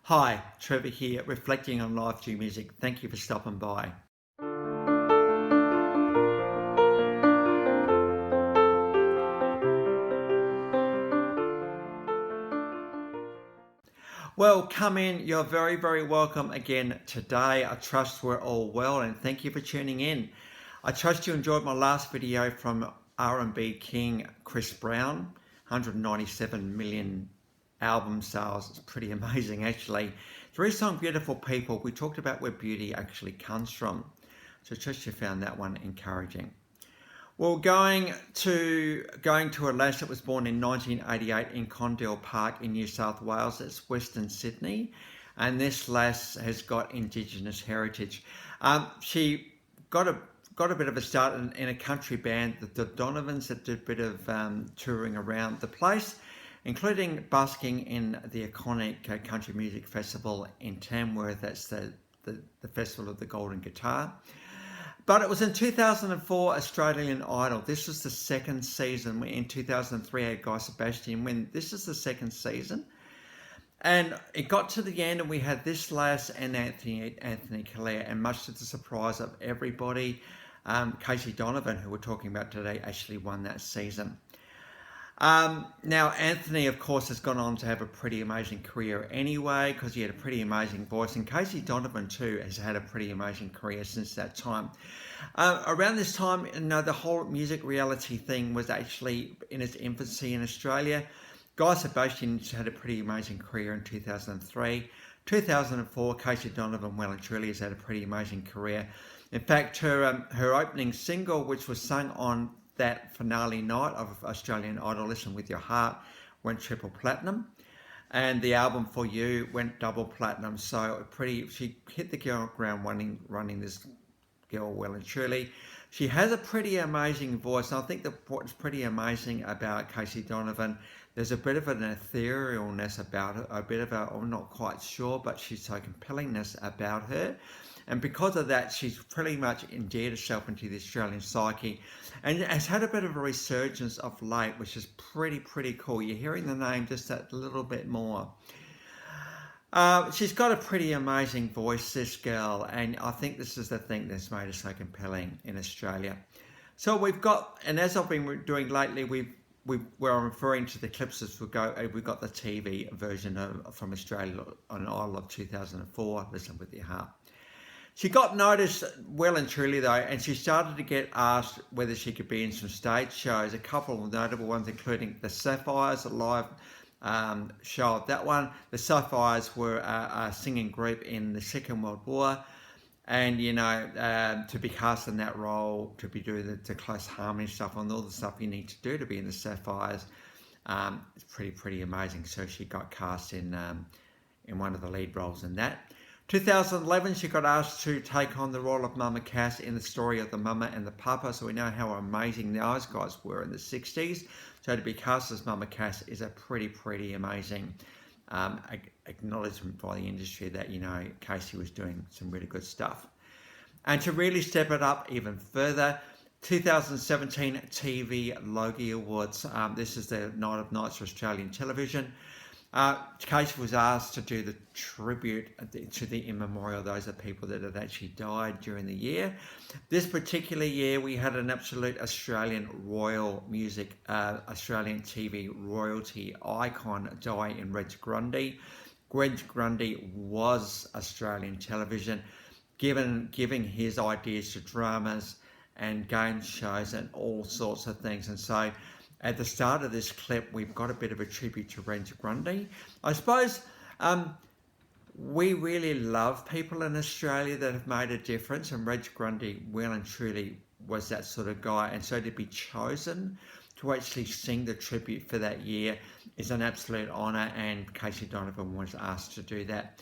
Hi, Trevor here, reflecting on life through music. Thank you for stopping by. Well, come in. You're very, very welcome again today. I trust we're all well and thank you for tuning in. I trust you enjoyed my last video from R&B king Chris Brown. 197 million album sales. It's pretty amazing actually. Three song Beautiful People. We talked about where beauty actually comes from. So trust you found that one encouraging. Well, going to a lass that was born in 1988 in Condell Park in New South Wales. It's Western Sydney, and this lass has got Indigenous heritage. She got a bit of a start in a country band, the Donovans, that did a bit of touring around the place, including busking in the iconic country music festival in Tamworth. That's the Festival of the Golden Guitar. But it was in 2004 Australian Idol. This was the second season. In 2003 I had Guy Sebastian. This is the second season. And it got to the end and we had this lass and Anthony Callea, and much to the surprise of everybody, Casey Donovan, who we're talking about today, actually won that season. Now, Anthony, of course, has gone on to have a pretty amazing career anyway, because he had a pretty amazing voice. And Casey Donovan, too, has had a pretty amazing career since that time. Around this time, the whole music reality thing was actually in its infancy in Australia. Guy Sebastian had a pretty amazing career in 2003. 2004, Casey Donovan, well and truly, has had a pretty amazing career. In fact, her opening single, which was sung on that finale night of Australian Idol, Listen With Your Heart, went triple platinum, and the album For You went double platinum. So she hit the ground running, this girl well and truly. She has a pretty amazing voice, and I think what's pretty amazing about Casey Donovan, there's a bit of an etherealness about her, I'm not quite sure, but she's so compellingness about her. And because of that, she's pretty much endeared herself into the Australian psyche and has had a bit of a resurgence of late, which is pretty cool. You're hearing the name just that little bit more. She's got a pretty amazing voice, this girl, and I think this is the thing that's made her so compelling in Australia. So we've got, and as I've been doing lately, we're referring to the clips as we've got the TV version from Australia on Idol of 2004, Listen With Your Heart. She got noticed well and truly though, and she started to get asked whether she could be in some stage shows, a couple of notable ones including the Sapphires, a live show of that one. The Sapphires were a singing group in the Second World War, and to be cast in that role, to be doing the close harmony stuff and all the stuff you need to do to be in the Sapphires, it's pretty amazing. So she got cast in one of the lead roles in that. 2011, she got asked to take on the role of Mama Cass in the story of the Mama and the Papa, so we know how amazing those guys were in the 60s. So to be cast as Mama Cass is a pretty amazing acknowledgement by the industry that, Casey was doing some really good stuff. And to really step it up even further, 2017 TV Logie Awards. This is the Night of Nights for Australian television. Casey was asked to do the tribute to the immemorial, those are people that have actually died during the year. This particular year we had an absolute Australian royal music, Australian TV royalty icon die in Reg Grundy. Reg Grundy was Australian television, giving his ideas to dramas and game shows and all sorts of things. And so at the start of this clip, we've got a bit of a tribute to Reg Grundy. I suppose we really love people in Australia that have made a difference, and Reg Grundy well and truly was that sort of guy. And so to be chosen to actually sing the tribute for that year is an absolute honour, and Casey Donovan was asked to do that.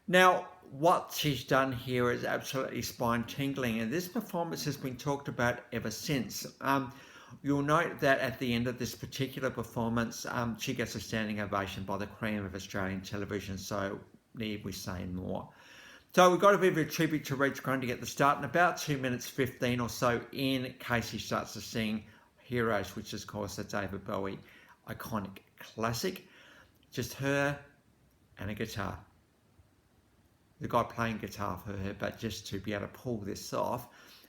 Now, what she's done here is absolutely spine-tingling, and this performance has been talked about ever since. You'll note that at the end of this particular performance, she gets a standing ovation by the cream of Australian television, so need we say more. So we've got a bit of a tribute to Reg Grundy at the start, and about 2 minutes 15 or so in, Casey starts to sing Heroes, which is, of course, a David Bowie iconic classic. Just her and a guitar. the guy playing guitar for her, but just to be able to pull this off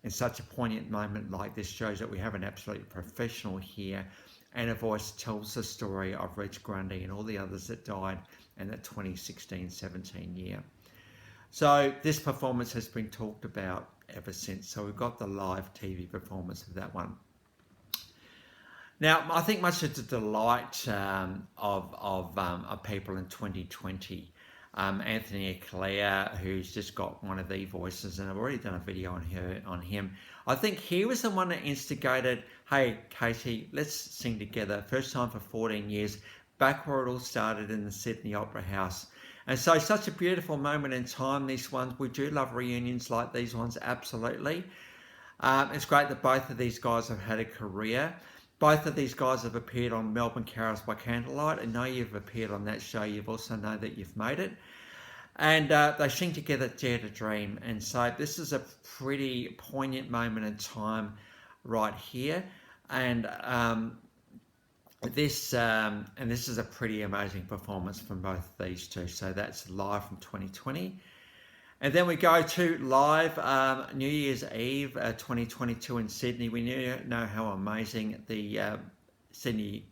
in such a poignant moment like this shows that we have an absolute professional here, and her voice tells the story of Rich Grundy and all the others that died in that 2016-17 year. So this performance has been talked about ever since. So we've got the live TV performance of that one. Now, I think much to the delight of people in 2020, Anthony Callea, who's just got one of the voices, and I've already done a video on him. I think he was the one that instigated, hey, Casey, let's sing together. First time for 14 years, back where it all started in the Sydney Opera House. And so such a beautiful moment in time, these ones. We do love reunions like these ones, absolutely. It's great that both of these guys have had a career. Both of these guys have appeared on Melbourne Carols by Candlelight. I know you've appeared on that show. You've also know that you've made it. And they sing together Dare to Dream. And so this is a pretty poignant moment in time right here. And this is a pretty amazing performance from both of these two. So that's live from 2020. And then we go to live New Year's Eve 2022 in Sydney. We know how amazing the Sydney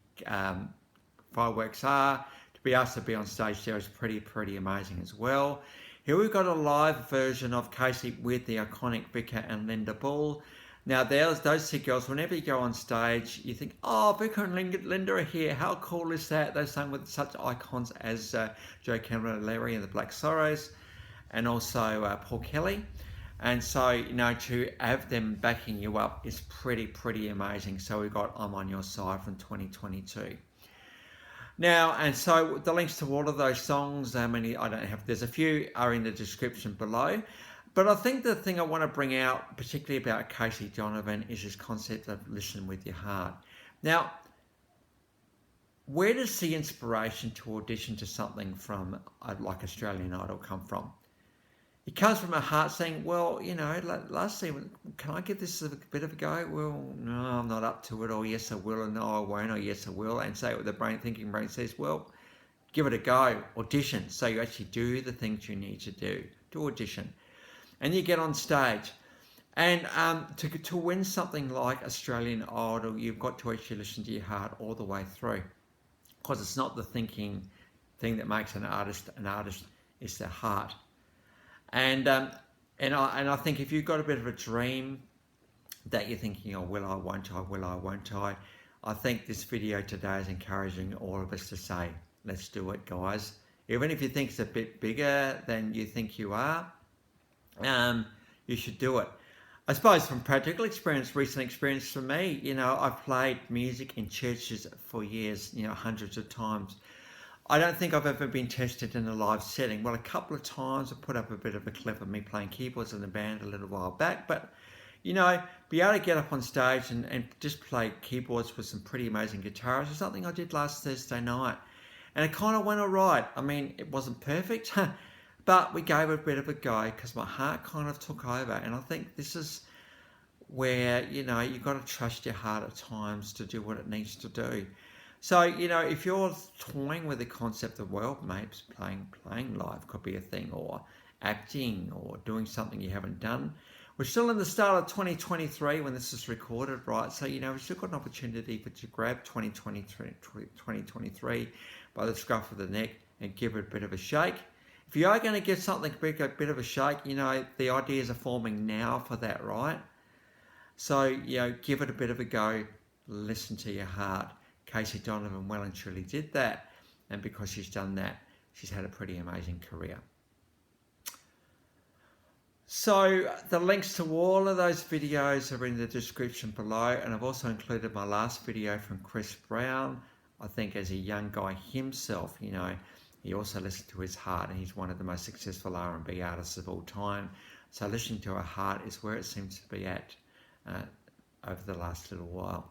fireworks are. To be asked to be on stage there is pretty amazing as well. Here we've got a live version of Casey with the iconic Vika and Linda Bull. Now those two girls, whenever you go on stage, you think, oh, Vika and Linda are here. How cool is that? They sang with such icons as Joe Camilleri and the Black Sorrows, and also Paul Kelly. And so, you know, to have them backing you up is pretty amazing. So we've got I'm On Your Side from 2022. Now, and so the links to all of those songs, I don't have, there's a few are in the description below. But I think the thing I want to bring out, particularly about Casey Donovan, is this concept of listen with your heart. Now, where does the inspiration to audition to something from like Australian Idol come from? It comes from a heart saying, well, you know, last season, can I give this a bit of a go? Well, no, I'm not up to it. Or yes, I will. Or no, I won't. Or yes, I will. And say what the thinking brain says, well, give it a go. Audition. So you actually do the things you need to do to audition. And you get on stage. And to win something like Australian Idol, you've got to actually listen to your heart all the way through. Because it's not the thinking thing that makes an artist, it's their heart. And I think if you've got a bit of a dream that you're thinking, oh, will I, won't I? I think this video today is encouraging all of us to say, let's do it, guys. Even if you think it's a bit bigger than you think you are, you should do it. I suppose from practical experience, recent experience for me, you know, I've played music in churches for years, you know, hundreds of times. I don't think I've ever been tested in a live setting. Well, a couple of times I put up a bit of a clip of me playing keyboards in the band a little while back, but, you know, be able to get up on stage and just play keyboards with some pretty amazing guitarists is something I did last Thursday night. And it kind of went all right. I mean, it wasn't perfect, but we gave it a bit of a go because my heart kind of took over. And I think this is where, you know, you've got to trust your heart at times to do what it needs to do. So, you know, if you're toying with the concept of, well, maybe playing live could be a thing, or acting, or doing something you haven't done. We're still in the start of 2023 when this is recorded, right? So, you know, we've still got an opportunity to grab 2023 by the scruff of the neck and give it a bit of a shake. If you are going to get something big, a bit of a shake, you know, the ideas are forming now for that, right? So, you know, give it a bit of a go. Listen to your heart. Casey Donovan well and truly did that, and because she's done that, she's had a pretty amazing career. So the links to all of those videos are in the description below, and I've also included my last video from Chris Brown. I think as a young guy himself, you know, he also listened to his heart, and he's one of the most successful R&B artists of all time. So listening to her heart is where it seems to be at over the last little while.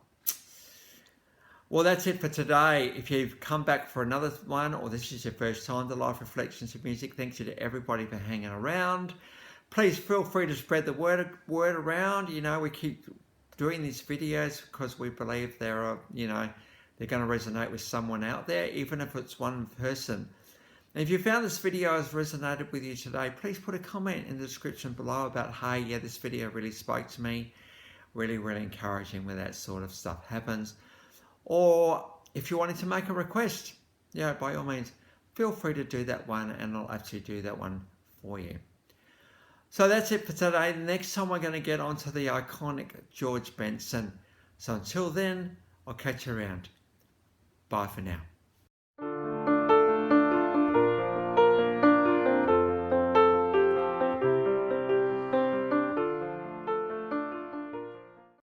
Well, that's it for today. If you've come back for another one, or this is your first time to Life Reflections of Music, thanks to everybody for hanging around. Please feel free to spread the word around. You know, we keep doing these videos because we believe they're going to resonate with someone out there, even if it's one person. And if you found this video has resonated with you today, please put a comment in the description below about, hey, yeah, this video really spoke to me. Really, really encouraging when that sort of stuff happens. Or if you wanted to make a request, yeah, by all means, feel free to do that one and I'll actually do that one for you. So that's it for today. Next time we're going to get onto the iconic George Benson. So until then, I'll catch you around. Bye for now.